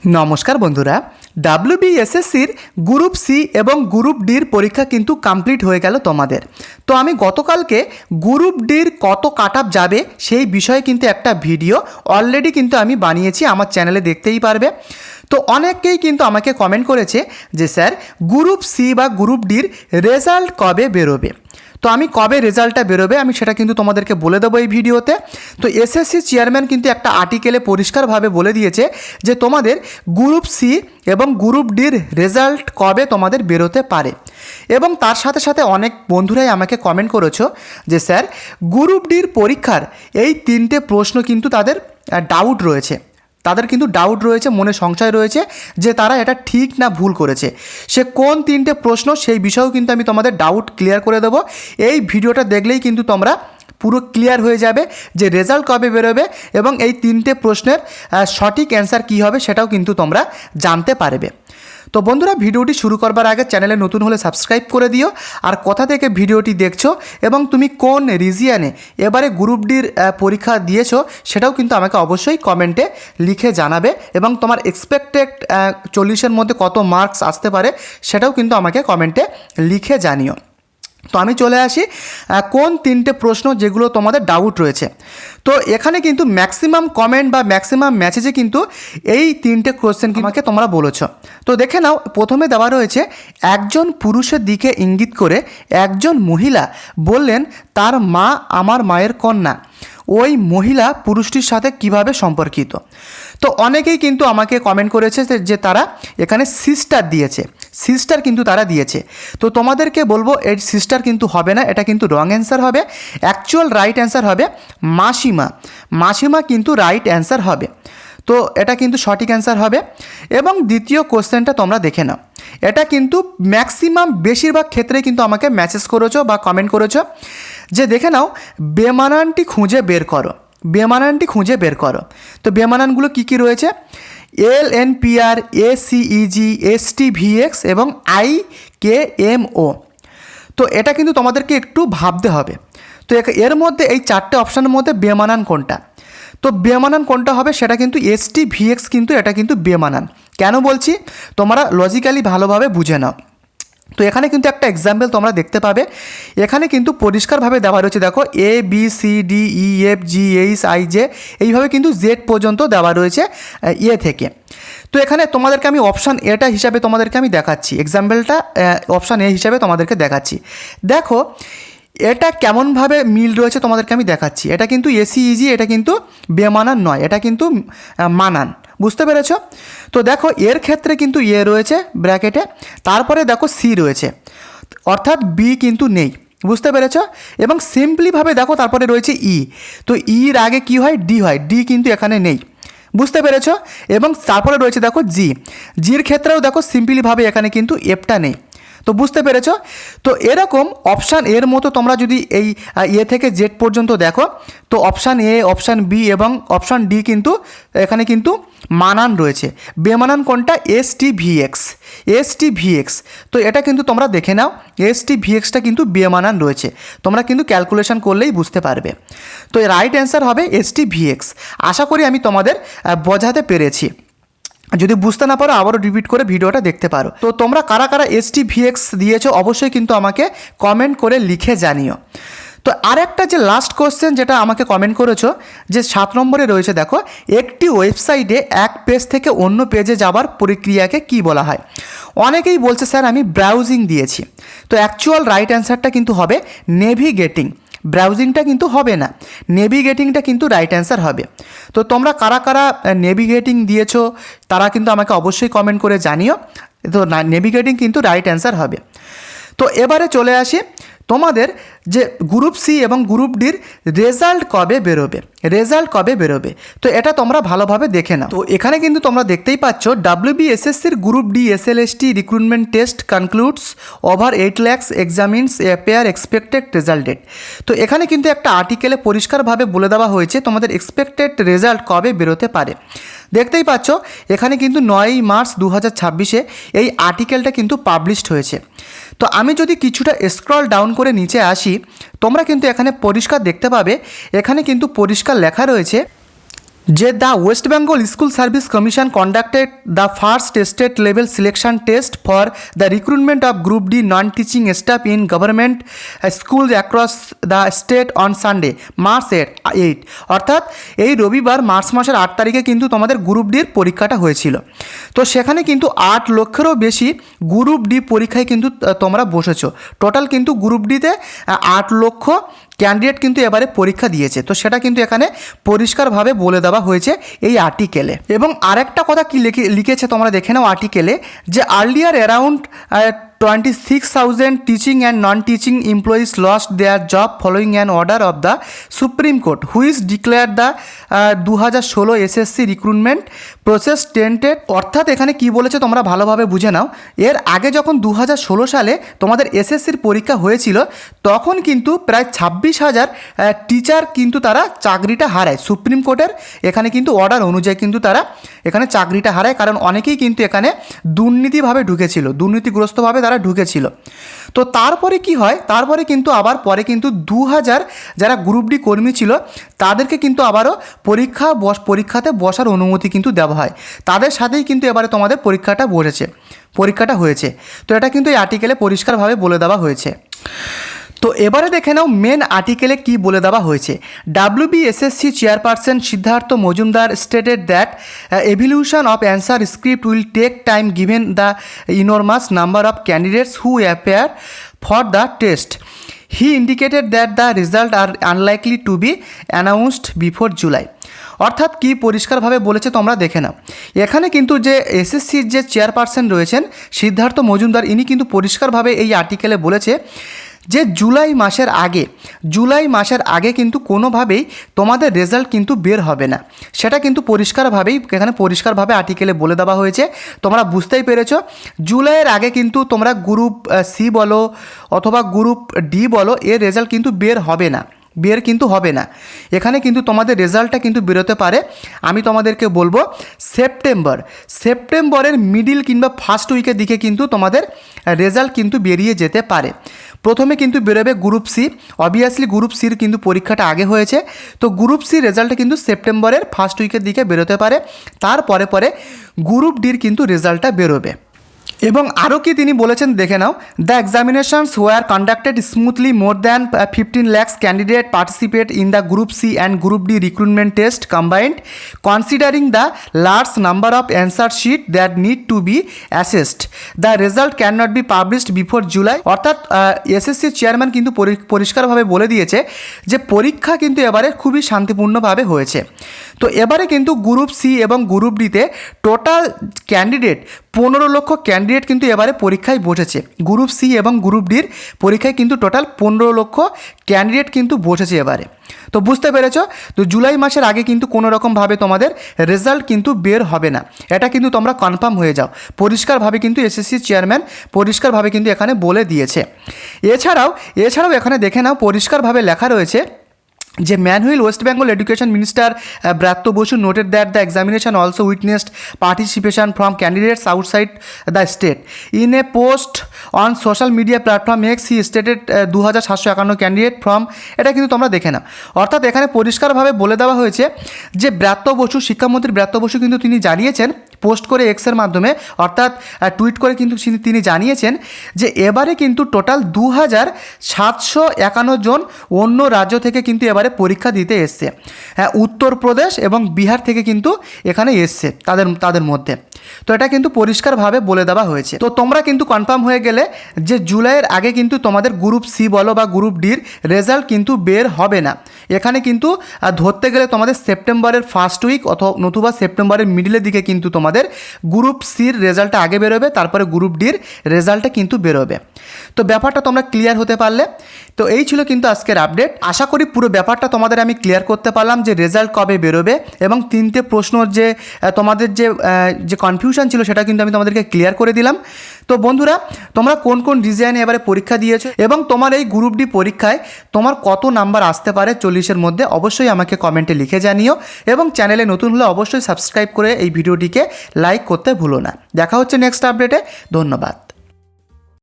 নমস্কার বন্ধুরা, ডাব্লিউবিএসএসসির group C এবং গ্রুপ ডির পরীক্ষা কিন্তু কমপ্লিট হয়ে গেল তোমাদের। তো আমি গতকালকে গ্রুপ ডির কত কাট অফ যাবে সেই বিষয়ে কিন্তু একটা ভিডিও অলরেডি কিন্তু আমি বানিয়েছি, আমার চ্যানেলে দেখতেই পারবে। তো অনেকেই কিন্তু আমাকে কমেন্ট করেছে যে স্যার গ্রুপ সি বা গ্রুপ ডির রেজাল্ট কবে বেরোবে। তো আমি কবে রেজাল্টটা বেরোবে আমি সেটা কিন্তু তোমাদেরকে বলে দেবো এই ভিডিওতে। তো এসএসসি চেয়ারম্যান কিন্তু একটা আর্টিকেলে পরিষ্কারভাবে বলে দিয়েছে যে তোমাদের গ্রুপ সি এবং গ্রুপ ডির রেজাল্ট কবে তোমাদের বেরোতে পারে। এবং তার সাথে সাথে অনেক বন্ধুরাই আমাকে কমেন্ট করেছো যে স্যার গ্রুপ ডির পরীক্ষার এই তিনটে প্রশ্ন কিন্তু তাদের ডাউট রয়েছে, মনে সংশয় রয়েছে যে তারা এটা ঠিক না ভুল করেছে। সে কোন তিনটে প্রশ্ন সেই বিষয়েও কিন্তু আমি তোমাদের ডাউট ক্লিয়ার করে দেবো। এই ভিডিওটা দেখলেই কিন্তু তোমরা পুরো ক্লিয়ার হয়ে যাবে যে রেজাল্ট কবে বেরোবে এবং এই তিনটে প্রশ্নের সঠিক অ্যান্সার কী হবে সেটাও কিন্তু তোমরা জানতে পারবে। তো বন্ধুরা, ভিডিওটি শুরু করবার আগে চ্যানেলে নতুন হলে সাবস্ক্রাইব করে দিও। আর কোথা থেকে ভিডিওটি দেখছো এবং তুমি কোন রিজিয়নে এবারে গ্রুপ ডির পরীক্ষা দিয়েছো সেটাও কিন্তু আমাকে অবশ্যই কমেন্টে লিখে জানাবে এবং তোমার এক্সপেক্টেড 40-এর মধ্যে কত মার্কস আসতে পারে সেটাও কিন্তু আমাকে কমেন্টে লিখে জানিও। তো আমি চলে আসি কোন তিনটে প্রশ্ন যেগুলো তোমাদের ডাউট রয়েছে। তো এখানে কিন্তু ম্যাক্সিমাম কমেন্ট বা ম্যাক্সিমাম মেসেজে কিন্তু এই তিনটে কোশ্চেন আমাকে তোমরা বলেছো। তো দেখে নাও, প্রথমে দেওয়া রয়েছে একজন পুরুষের দিকে ইঙ্গিত করে একজন মহিলা বললেন তার মা আমার মায়ের কন্যা, ওই মহিলা পুরুষটির সাথে কিভাবে সম্পর্কিত। তো অনেকেই কিন্তু আমাকে কমেন্ট করেছে যে তারা এখানে সিস্টার দিয়েছে, সিস্টার কিন্তু তারা দিয়েছে। তো তোমাদেরকে বলবো এই সিস্টার কিন্তু হবে না, এটা কিন্তু রং অ্যান্সার হবে। অ্যাকচুয়াল রাইট অ্যান্সার হবে মাসিমা, মাসিমা কিন্তু রাইট অ্যান্সার হবে। তো এটা কিন্তু সঠিক অ্যান্সার হবে। এবং দ্বিতীয় কোশ্চেনটা তোমরা দেখে নাও, এটা কিন্তু ম্যাক্সিমাম বেশিরভাগ ক্ষেত্রে কিন্তু আমাকে মেসেজ করেছো বা কমেন্ট করেছো যে দেখে নাও বেমানানটি খুঁজে বের করো, বেমানানটি খুঁজে বের করো। তো বেমানানগুলো কী কী রয়েছে? LNPR, ACEG, STVX এবং IKMO। তো এটা কিন্তু তোমাদেরকে একটু ভাবতে হবে। তো এর মধ্যে এই চারটে অপশানের মধ্যে বেমানান কোনটা? তো বেমানান কোনটা হবে সেটা কিন্তু STVX, কিন্তু এটা কিন্তু বেমানান। কেন বলছি তোমরা লজিক্যালি ভালোভাবে বুঝে নাও। তো এখানে কিন্তু একটা এক্সাম্পল তোমরা দেখতে পাবে, এখানে কিন্তু পরিষ্কারভাবে দেওয়া রয়েছে, দেখো ABCDEFGHIJ এইভাবে কিন্তু জেড পর্যন্ত দেওয়া রয়েছে এ থেকে। তো এখানে তোমাদেরকে আমি অপশান এটা হিসাবে তোমাদেরকে আমি দেখাচ্ছি, এক্সাম্পলটা অপশান এ হিসাবে তোমাদেরকে দেখাচ্ছি। দেখো এটা কেমনভাবে মিল রয়েছে তোমাদেরকে আমি দেখাচ্ছি। এটা কিন্তু ACEG, এটা কিন্তু বেমানান নয়, এটা কিন্তু মানান। বুঝতে পেরেছ? তো দেখো এর ক্ষেত্রে কিন্তু এ রয়েছে ব্র্যাকেটে, তারপরে দেখো সি রয়েছে, অর্থাৎ বি কিন্তু নেই। বুঝতে পেরেছ? এবং সিম্পলিভাবে দেখো তারপরে রয়েছে ই। তো ইর আগে কি হয়? ডি হয়, ডি কিন্তু এখানে নেই। বুঝতে পেরেছ? এবং তারপরে রয়েছে দেখো জি, জির ক্ষেত্রেও দেখো সিম্পলিভাবে এখানে কিন্তু এফটা নেই। তো বুঝতে পেরেছ? তো এরকম অপশান এর মতো তোমরা যদি এই এ থেকে জেড পর্যন্ত দেখো, তো অপশান এ, অপশান বি এবং অপশান ডি কিন্তু এখানে কিন্তু মানান রয়েছে। বেমানান কোনটা? STVX, STVX। তো এটা কিন্তু তোমরা দেখে নাও, STVXটা কিন্তু বেমানান রয়েছে, তোমরা কিন্তু ক্যালকুলেশন করলেই বুঝতে পারবে। তো রাইট অ্যান্সার হবে STVX। আশা করি আমি তোমাদের বোঝাতে পেরেছি। যদি বুঝতে না পারো আবারও রিপিট করে ভিডিওটা দেখতে পারো। তো তোমরা কারা কারা STVX দিয়েছো অবশ্যই কিন্তু আমাকে কমেন্ট করে লিখে জানিও। তো আরেকটা যে লাস্ট কোশ্চেন যেটা আমাকে কমেন্ট করেছো, যে 7 নম্বরে রয়েছে, দেখো একটি ওয়েবসাইটে এক পেজ থেকে অন্য পেজে যাওয়ার প্রক্রিয়াকে কি বলা হয়? অনেকেই বলছে স্যার আমি ব্রাউজিং দিয়েছি। তো অ্যাকচুয়াল রাইট অ্যান্সারটা কিন্তু হবে নেভিগেটিং, ব্রাউজিংটা কিন্তু হবে না, নেভিগেটিংটা কিন্তু রাইট অ্যান্সার হবে। তো তোমরা কারা কারা নেভিগেটিং দিয়েছো তারা কিন্তু আমাকে অবশ্যই কমেন্ট করে জানিও। তো নেভিগেটিং কিন্তু রাইট অ্যান্সার হবে। তো এবারে চলে আসি তোমাদের যে গ্রুপ সি এবং গ্রুপ ডির রেজাল্ট কবে বেরোবে, রেজাল্ট কবে বেরোবে। তো এটা তোমরা ভালোভাবে দেখে নাও। তো এখানে কিন্তু তোমরা দেখতেই পাচ্ছ WBSSCর group D SLST recruitment test concludes over 8 lakhs examinees appear expected result date. তো এখানে কিন্তু একটা আর্টিকেলে পরিষ্কারভাবে বলে দেওয়া হয়েছে তোমাদের এক্সপেক্টেড রেজাল্ট কবে বেরোতে পারে। দেখতেই পাচ্ছ এখানে কিন্তু 9 মার্চ 2026 এই আর্টিকেলটা কিন্তু পাবলিশড হয়েছে। তো আমি যদি কিছুটা স্ক্রল ডাউন করে নিচে আসি, তোমরা কিন্তু এখানে পরিষ্কার দেখতে পাবে, এখানে কিন্তু পরিষ্কার লেখা রয়েছে যে the West Bengal school service commission conducted the first state level selection test for the recruitment of group D non teaching staff in government school across the state on Sunday March 8 অর্থাৎ এই রবিবার মার্চ মাসের 8 তারিখে কিন্তু তোমাদের group ডির পরীক্ষাটা হয়েছিল। তো সেখানে কিন্তু 8 লক্ষেরও বেশি গ্রুপ ডি পরীক্ষায় কিন্তু তোমরা বসেছো। টোটাল কিন্তু গ্রুপ ডিতে 8 লক্ষ ক্যান্ডিডেট কিন্তু এবারে পরীক্ষা দিয়েছে। তো সেটা কিন্তু এখানে পরিষ্কারভাবে বলে দেওয়া হয়েছে এই আর্টিকেলে। এবং আরেকটা কথা কি লিখেছে তোমরা দেখে নাও আর্টিকেলে, যে earlier around 26,000 teaching and non-teaching employees lost their job following an order of the Supreme Court which declared the 2016 SSC recruitment process tainted। অর্থাৎ এখানে কি বলেছে তোমরা ভালোভাবে বুঝে নাও। এর আগে যখন 2016 সালে তোমাদের এসএসসির পরীক্ষা হয়েছিল তখন কিন্তু প্রায় 26,000 টিচার কিন্তু তারা চাকরিটা হারায়। সুপ্রিম কোর্টের এখানে কিন্তু অর্ডার অনুযায়ী কিন্তু তারা এখানে চাকরিটা হারায়, কারণ অনেকেই কিন্তু এখানে দুর্নীতিভাবে ঢুকেছিল, দুর্নীতিগ্রস্তভাবে তারা ঢুকেছিল। তো তারপরে কি হয়, তারপরে কিন্তু আবার পরে কিন্তু 2000 যারা গ্রুপ ডি কর্মী ছিল তাদেরকে কিন্তু আবারও পরীক্ষাতে বসার অনুমতি কিন্তু দেওয়া হয়। তাদের সাথেই কিন্তু এবারে তোমাদের পরীক্ষাটা হয়েছে। তো এটা কিন্তু এই আর্টিকেলে পরিষ্কারভাবে বলে দেওয়া হয়েছে। তো এবারে দেখে নাও মেন আর্টিকেলে কি বলে দেওয়া হয়েছে। WBSSC chairperson Siddhartha Majumdar stated that evaluation of answer script will take time given the enormous number of candidates who appear for the test. He indicated that the results are unlikely to be announced before July। অর্থাৎ কি পরিষ্কারভাবে বলেছে তোমরা দেখে নাও। এখানে কিন্তু যে এসএসসির যে চেয়ারপারসন রয়েছেন সিদ্ধার্থ মজুমদার, ইনি কিন্তু পরিষ্কারভাবে এই আর্টিকেলে বলেছে যে জুলাই মাসের আগে কিন্তু কোনোভাবেই তোমাদের রেজাল্ট কিন্তু বের হবে না। সেটা কিন্তু পরিষ্কারভাবে আর্টিকেলে বলে দেওয়া হয়েছে। তোমরা বুঝতেই পেরেছো, জুলাইয়ের আগে কিন্তু তোমরা গ্রুপ সি বলো অথবা গ্রুপ ডি বলো, এর রেজাল্ট কিন্তু বের হবে না। এখানে কিন্তু তোমাদের রেজাল্টটা কিন্তু বেরোতে পারে, আমি তোমাদেরকে বলবো সেপ্টেম্বরের মিডিল কিংবা ফার্স্ট উইকের দিকে কিন্তু তোমাদের রেজাল্ট কিন্তু বেরিয়ে যেতে পারে। প্রথমে কিন্তু বেরোবে গ্রুপ সি, অবভিয়াসলি গ্রুপ সির কিন্তু পরীক্ষাটা আগে হয়েছে। তো গ্রুপ সি রেজাল্টটা কিন্তু সেপ্টেম্বরের ফার্স্ট উইকের দিকে বেরোতে পারে। তারপরে গ্রুপ ডির কিন্তু রেজাল্টটা বেরোবে। এবং আরও কি তিনি বলেছেন দেখে নাও। The examinations were conducted smoothly, more than 15 lakhs candidate participate in the group C and group D recruitment test combined, considering the large number of answer sheet that need to be assessed. The result can not be published before July. অর্থাৎ SSC chairman কিন্তু পরিষ্কারভাবে বলে দিয়েছে যে পরীক্ষা কিন্তু এবারে খুবই শান্তিপূর্ণভাবে হয়েছে। তো এবারে কিন্তু গ্রুপ সি এবং গ্রুপ ডিতে টোটাল ক্যান্ডিডেট 15 লক্ষ ক্যান্ডিডেট কিন্তু এবারে পরীক্ষায় বসেছে। গ্রুপ সি এবং গ্রুপ ডির পরীক্ষায় কিন্তু টোটাল 15 লক্ষ ক্যান্ডিডেট কিন্তু বসেছে এবারে। তো বুঝতে পেরেছো, তো জুলাই মাসের আগে কিন্তু কোনো রকমভাবে তোমাদের রেজাল্ট কিন্তু বের হবে না, এটা কিন্তু তোমরা কনফার্ম হয়ে যাও। পরিষ্কারভাবে কিন্তু এসএসসি চেয়ারম্যান পরিষ্কারভাবে কিন্তু এখানে বলে দিয়েছে। এছাড়াও এখানে দেখে নাও পরিষ্কারভাবে লেখা রয়েছে যে manual West Bengal education minister Bratya Basu noted that the examination also witnessed participation from candidates outside the state. In a post on social media platform X he stated 2751 candidate from. এটা কিন্তু তোমরা দেখে নাও। অর্থাৎ এখানে পরিষ্কারভাবে বলে দেওয়া হয়েছে যে শিক্ষামন্ত্রী ব্রাত্য বসু কিন্তু তিনি জানিয়েছেন পোস্ট করে এক্সের মাধ্যমে, অর্থাৎ টুইট করে কিন্তু তিনি জানিয়েছেন যে এবারে কিন্তু টোটাল 2751 জন অন্য রাজ্য থেকে কিন্তু এবারে পরীক্ষা দিতে এসছে। হ্যাঁ, উত্তরপ্রদেশ এবং বিহার থেকে কিন্তু এখানে এসছে তাদের মধ্যে। তো এটা কিন্তু পরিষ্কারভাবে বলে দেওয়া হয়েছে। তো তোমরা কিন্তু কনফার্ম হয়ে গেলে যে জুলাইয়ের আগে কিন্তু তোমাদের গ্রুপ সি বলো বা গ্রুপ ডির রেজাল্ট কিন্তু বের হবে না। এখানে কিন্তু ধরতে গেলে তোমাদের সেপ্টেম্বরের ফার্স্ট উইক নতুবা সেপ্টেম্বরের মিডিলের দিকে কিন্তু তোমাদের গ্রুপ সির রেজাল্টটা আগে বেরোবে, তারপরে গ্রুপ ডির রেজাল্টটা কিন্তু বেরোবে। তো ব্যাপারটা তোমরা ক্লিয়ার হতে পারলে। তো এই ছিল কিন্তু আজকের আপডেট। আশা করি পুরো ব্যাপারটা তোমাদের আমি ক্লিয়ার করতে পারলাম যে রেজাল্ট কবে বেরোবে এবং 3টে প্রশ্নর যে তোমাদের যে কনফিউশন ছিল সেটা কিন্তু আমি তোমাদেরকে ক্লিয়ার করে দিলাম। তো বন্ধুরা, তোমরা কোন কোন ডিজাইনে এবারে পরীক্ষা দিয়েছো এবং তোমার এই গ্রুপ ডি পরীক্ষায় তোমার কত নাম্বার আসতে পারে 40-এর মধ্যে, অবশ্যই আমাকে কমেন্টে লিখে জানিও এবং চ্যানেলে নতুন হলে অবশ্যই সাবস্ক্রাইব করে এই ভিডিওটিকে লাইক করতে ভুলো না। দেখা হচ্ছে নেক্সট আপডেটে। ধন্যবাদ।